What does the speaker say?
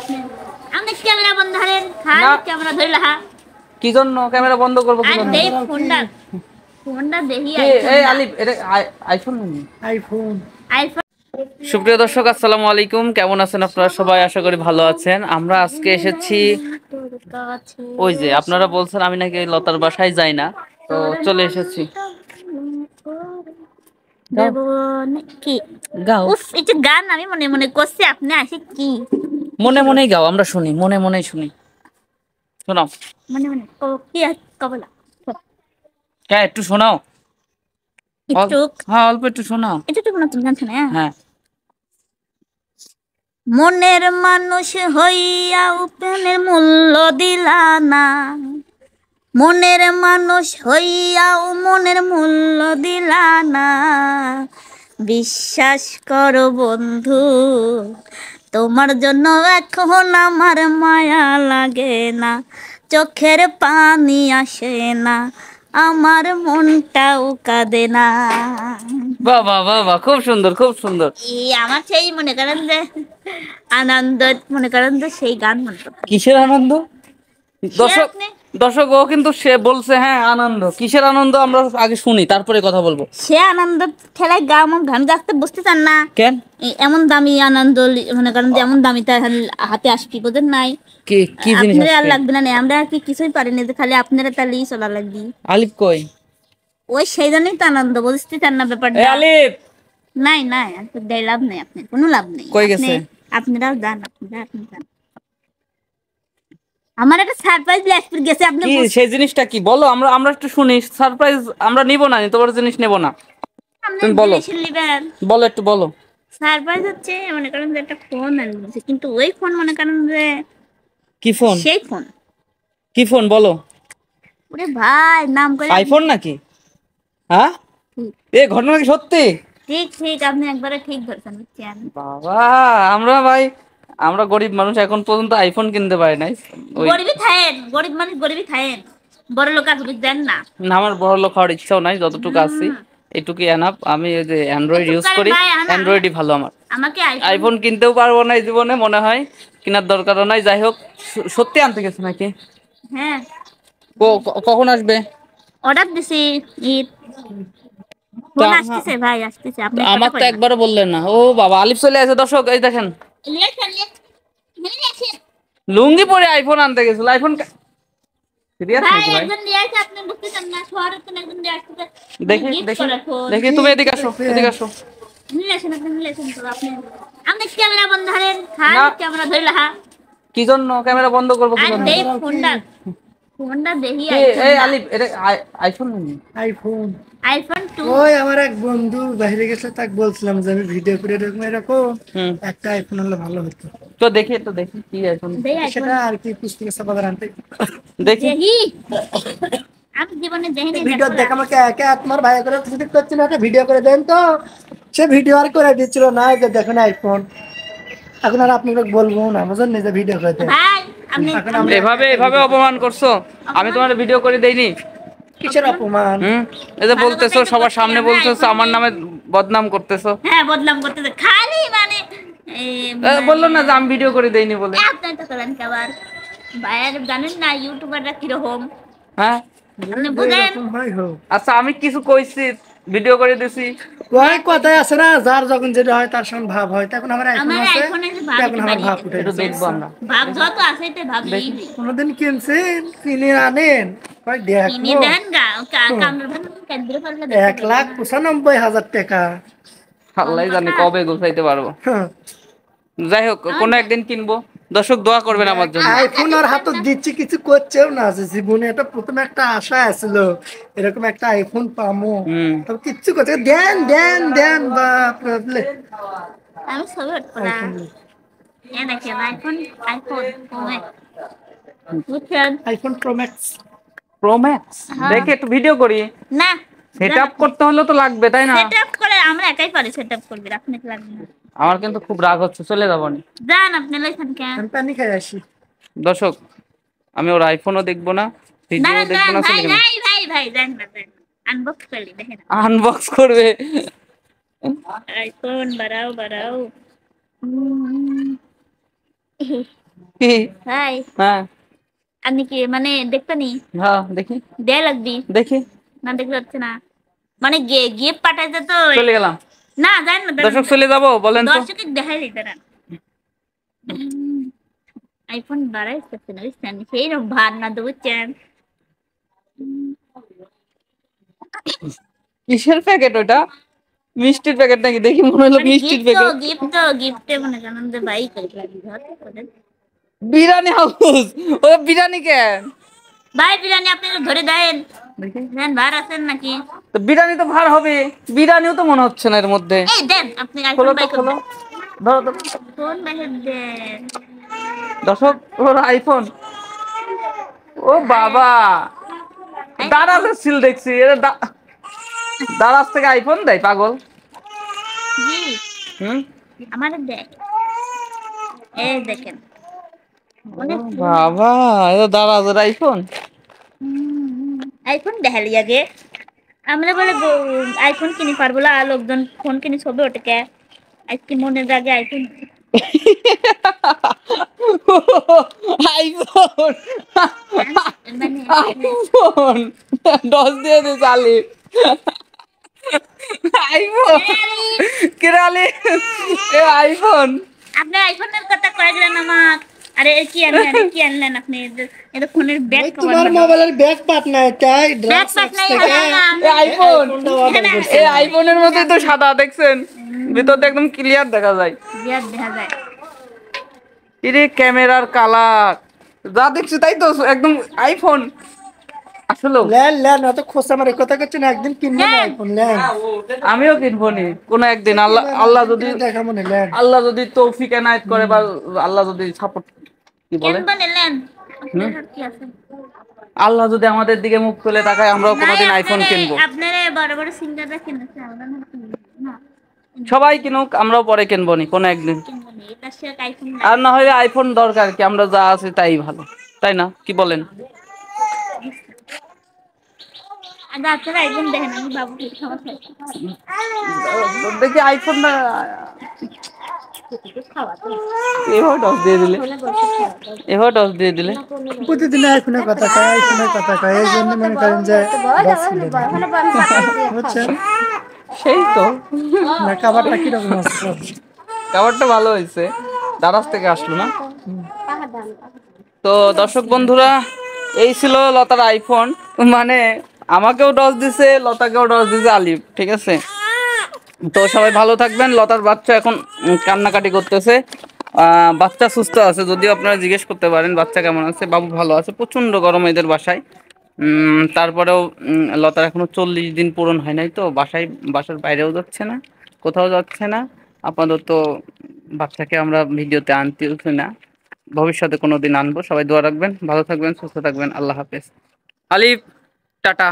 আপনি আমাদের ক্যামেরা বন্ধ করেন খালি ক্যামেরা ধরে রাখা কি জন্য ক্যামেরা বন্ধ করব কি জন্য এই ফোনটা দেখি এই আলিফ এটা আইফোন নাকি আইফোন সুপ্রিয় দর্শক আসসালামু আলাইকুম, কেমন আছেন আপনারা সবাই? আশা করি ভালো আছেন। আমরা আজকে এসেছি, ওই যে আপনারা বলছেন আমি নাকি লতার বাসায় যাই না, তো চলে এসেছি। কি গাও, উফ এই যে গান আমি মনে মনে করছি, আপনি আসে কি মনে মনেই গাও, আমরা শুনি, মনে মনেই শুনি। শোনাও মনে মনে কি কবলা কে একটু শোনাও, একটু হ্যাঁ অল্প একটু শোনাও। একটু না তুমি গান শোনা। হ্যাঁ, মনের মানুষ হইয়াও প্রেমের মূল্য দিলা না, মনের মানুষ হইয়াও মনের মূল্য দিলা না। বিশ্বাস করো বন্ধু, তোমার জন্য এখন আমার মায়া লাগে না, চোখের পানি আসে না, আমার মনটাও কাঁদে না। বাহ বাহ বাহ বাহ, খুব সুন্দর খুব সুন্দর। আমার সেই মনে করেন যে আনন্দ, মনে করেন যে সেই গান মনে করেন। কিসের আনন্দ? দর্শক দর্শক ও কিন্তু সে বলছে হ্যাঁ আনন্দ, কিসের আনন্দ আমরা আগে শুনি তারপরে কথা বলবো। সে আনন্দ ঠেলায় গা আমার গান গাছতে বুঝতে চান না কেন? এমন দামি আনন্দ মনে করেন যে এমন দামি তার হাতে আসবি বোঝেন নাই কি কি জিনিস আপনারা আর আসবে? লাগবে না, আমরা আর কি কিছুই পারি না, যে খালি আপনারা তাহলেই চলা লাগবে। আলিফ কই? ওই সেই জন্যই তো আনন্দ, বুঝতে চান না ব্যাপারটা। আলিফ নাই নাই দেয় লাভ নেই, আপনার কোনো লাভ নেই। কই গেছে? আপনারাও যান, আপনি যান। আমার একটা সারপ্রাইজ ব্ল্যাকপুর গেছে, আপনি কি সেই জিনিসটা কি বলো, আমরা আমরা একটু শুনি। সারপ্রাইজ আমরা নিব না, তোমার জিনিস নেব না, তুমি বলো বলো একটু বলো। সারপ্রাইজ হচ্ছে মনে করেন যে একটা ফোন আনছে, কিন্তু ওই ফোন মনে করেন যে কি ফোন? সেই ফোন। কি ফোন বলো? ওরে ভাই নাম করে আইফোন নাকি? হ্যাঁ এই ঘটনা কি সত্যি? ঠিক ঠিক আপনি একবারে ঠিক ধরছেন বুঝছেন। বাবা আমরা ভাই, আমরা গরিব মানুষ, এখন পর্যন্ত আইফোন কিনতে পারি নাই। গরিবই থাকেন, গরিব মানুষ গরিবই থাকেন, বড় লোক আর দেন না। না আমার বড় লোক হওয়ার ইচ্ছাও নাই, যতটুকু আছি এটুকুই এনাফ। আমি ওই যে অ্যান্ড্রয়েড ইউজ করি, অ্যান্ড্রয়েডই ভালো আমার। আমাকে আইফোন কিনতেও পারবো না এই জীবনে, মনে হয় কেনার দরকারও নাই। যাই হোক, সত্যি আনতে গেছে নাকি? হ্যাঁ কখন আসবে? অর্ডার দিছি, ঈদ ফোন আসতেছে ভাই, আসতেছে। আপনি আমার তো একবারও বললেন না। ও বাবা আলিফ চলে আসে। দর্শক এই দেখেন, লুঙ্গি পরে আইফোন আনতে গেছিল। আইফোন দেখি দেখি দেখি, তুমি এদিকে আসো, এদিকে আসো। ক্যামেরা বন্ধ করেন খালি ক্যামেরা ধরে রাখা কি জন্য ক্যামেরা বন্ধ করবো কি জন্য? ফোনটা দেখি এই আলিফ এটা আইফোন নাকি? IPhone iPhone 2। ওই আমার এক বন্ধু বাইরে গেছে, তাকে বলছিলাম যে আমি ভিডিও করে এরকম একটা আইফোন হলে ভালো হতো। তো দেখি তো দেখি কি আইফোন সেটা আর কি পুস্তকে সাবাদার আনতে দেখি। আমি জীবনে দেখিনি ভিডিও দেখ, আমাকে একা তোমার ভাই করে ভিডিও করছিল, একটা ভিডিও করে দেন তো। সে ভিডিও আর করে দিচ্ছিল না, যে দেখেন আইফোন। এখন আর আপনাকে বলবো না, বুঝলেন, নিজে ভিডিও করে দেন। এভাবে এভাবে অপমান করছো, আমি তোমার ভিডিও করে দেইনি। কিসের অপমান? এই যে বলতেছো সবার সামনে, বলতেছো আমার নামে বদনাম করতেছো। হ্যাঁ বদনাম করতেছে খালি, মানে বললো না যে আমি ভিডিও করে দেইনি বলে। আপনি তো করেন কি আবার বাইরে জানেন না ইউটিউবাররা কিরকম। হ্যাঁ আপনি বুঝেন। আচ্ছা আমি কিছু কইছি, ভিডিও করে দিছি। ওই কথাই আছে না, যার যখন যেটা হয় তার সঙ্গে ভাব হয়। তখন আমার আইফোন আছে, তখন আমার ভাব উঠে। একটু দেখবো আমরা। ভাব যত আছে এটা ভাব এই কোনদিন কিনছেন, কিনে আনেন, ভাই দেখো কিনে দেন গা কামড় ভাঙ কেন্দ্র করলে 1,95,000 টাকা। আল্লাহ জানে কবে গোছাইতে পারবো। যাই হোক কোনো একদিন কিনবো। দর্শক দোয়া করবেন আমার জন্য। আইফোন আর হাতে দিচ্ছি, কিছু করছেও না, যে জীবনে এটা প্রথমে একটা আশা আছিল এরকম একটা আইফোন পামো, তবে কিচ্ছু করছে দেন দেন দেন। বাপ রে, আমি সবে উঠপড়া এ দেখেন আইফোন আইফোন বুঝছেন, iPhone pro max. Pro max দেখে একটু ভিডিও করি না, সেটআপ করতে হলে তো লাগবে তাই না? সেটআপ করে আমরা একাই পারি, সেটআপ করবে আপনি লাগবে না। আমার কিন্তু খুব রাগ হচ্ছে, চলে যাবো না। যান আপনি লইছেন কেন? আমি পানি খাই আসি। দর্শক আমি ওর আইফোনও দেখবো না, ভিডিও দেখবো না। ভাই ভাই ভাই ভাই যান না, আনবক্স করলি দেখেন, আনবক্স করবে। আইফোন বাড়াও বাড়াও। কি? ভাই হ্যাঁ আপনি কি মানে দেখতেনি হ্যাঁ দেখি দেয়া লাগবি দেখি। না দেখতে যাচ্ছে না মানে গিফট পাঠাইছে তো চলে গেলাম। না জান না দর্শক চলে যাবো বলেন তো? দর্শকের দেখাই দিতে না আইফোন বাড়াইছে না বুঝছেন সেই রকম ভার না তো বুঝছেন কিসের প্যাকেট ওটা? মিষ্টির প্যাকেট নাকি? দেখি মনে হলো মানে মিষ্টির প্যাকেট। গিফটে মনে করেন যে ভাই করে লাগি ধর বিরিয়ানি হাউস। ও বিরিয়ানি কেন? ভাই বিরিয়ানি আপনি তো ধরে দেন দেখি দেন ভার আছেন নাকি তো বিরিয়ানি তো ভার হবে, বিরিয়ানিও তো মনে হচ্ছে না এর মধ্যে। এই দেন আপনি আইফোন খোলো তো বাই করে খোলো, দেন ধরো তো। ফোন বাইরে দেন দর্শক ওর আইফোন। ও বাবা, দারাজের সিল দেখছি। এটা দারাজ থেকে আইফোন দেয় পাগল। জি হুম। আমাদের দেখ এই দেখেন ও অনেক বাবা, এটা দারাজের আইফোন। আইফোন দেখালি আগে আমরা বলে আইফোন কিনে পারবো না লোকজন ফোন কিনে ছবি ওটাকে আজকে মনের আগে আইফোন আইফোন মানে আইফোন 10 দিয়ে দে চালি। আইফোন কেরালি, এ আইফোন। আপনি আইফোনের কথা কয়ে দিলেন আমার আরে কি আনলেন আপনি এটা ফোনের ব্যাক ওই কভার তোমার মানে মোবাইলের ব্যাক পার্ট না এটাই ব্যাক ড্রাগস পাট নাই থেকে এ আইফোন, আইফোনটা অর্ডার করছি। এ আইফোনের মধ্যে তো সাদা দেখছেন, ভিতরটা একদম ক্লিয়ার দেখা যায়। বিয়ার দেখা যায় এরে ক্যামেরার কালার যা দেখছি তাই তো একদম আইফোন আসলে। লেন লেন অত খোসা মারে কথা করছেন একদিন কিনবো না আইফোন লেন আমিও কিনবো নি কোনো একদিন, আল্লাহ আল্লাহ যদি, দেখা মনে লেন আল্লাহ যদি তৌফিক এনায়েত করে বা আল্লাহ যদি সাপোর্ট, কি বলে, কেন নিলেন আপনার আর কি আছে আল্লাহ যদি আমাদের দিকে মুখ তুলে তাকায় আমরাও নাই কোনোদিন আইফোন কিনবো। আপনারে বড় বড় সিঙ্গাররা কিনেছে আমরা না না সবাই কিনুক, আমরাও পরে কিনবো নি কোনো একদিন। কিনবো না এটা সে আইফোন আর না হয় আইফোন দরকার কি, আমরা যা আছে তাই ভালো, তাই না, কি বলেন? আগে আপনারা আইফোন দেখেন আমি বাবু কি সমস্যা দেখি আইফোনটা খাওয়া তো এভাবে টস দিয়ে দিলে, এভাবে টস দিয়ে দিলে। প্রতিদিন আইফোনের কথা কয় আইফোনের কথা কয় এই জন্য মনে করেন যে দশ কিলো বুঝছেন সেই তো, না খাবারটা কিরকম আছে খাবারটা ভালো হয়েছে, দারাজ থেকে আসলো না। তো দর্শক বন্ধুরা, এই ছিল লতার আইফোন। মানে আমাকেও ডস দিছে, লতাকেও ডস দিছে আলিফ, ঠিক আছে। তো সবাই ভালো থাকবেন। লতার বাচ্চা এখন কান্নাকাটি করতেছে। বাচ্চা সুস্থ আছে, যদিও আপনারা জিজ্ঞেস করতে পারেন বাচ্চা কেমন আছে। বাবু ভালো আছে, প্রচন্ড গরম এদের বাসায়। তারপরেও লতার এখনো 40 দিন পূরণ হয় নাই, তো বাসার বাইরেও যাচ্ছে না, কোথাও যাচ্ছে না আপাতত। বাচ্চাকে আমরা ভিডিওতে আনতেছি না, ভবিষ্যতে কোনোদিন আনবো। সবাই দোয়া রাখবেন, ভালো থাকবেন, সুস্থ থাকবেন। আল্লাহ হাফেজ। আলিফ টাটা।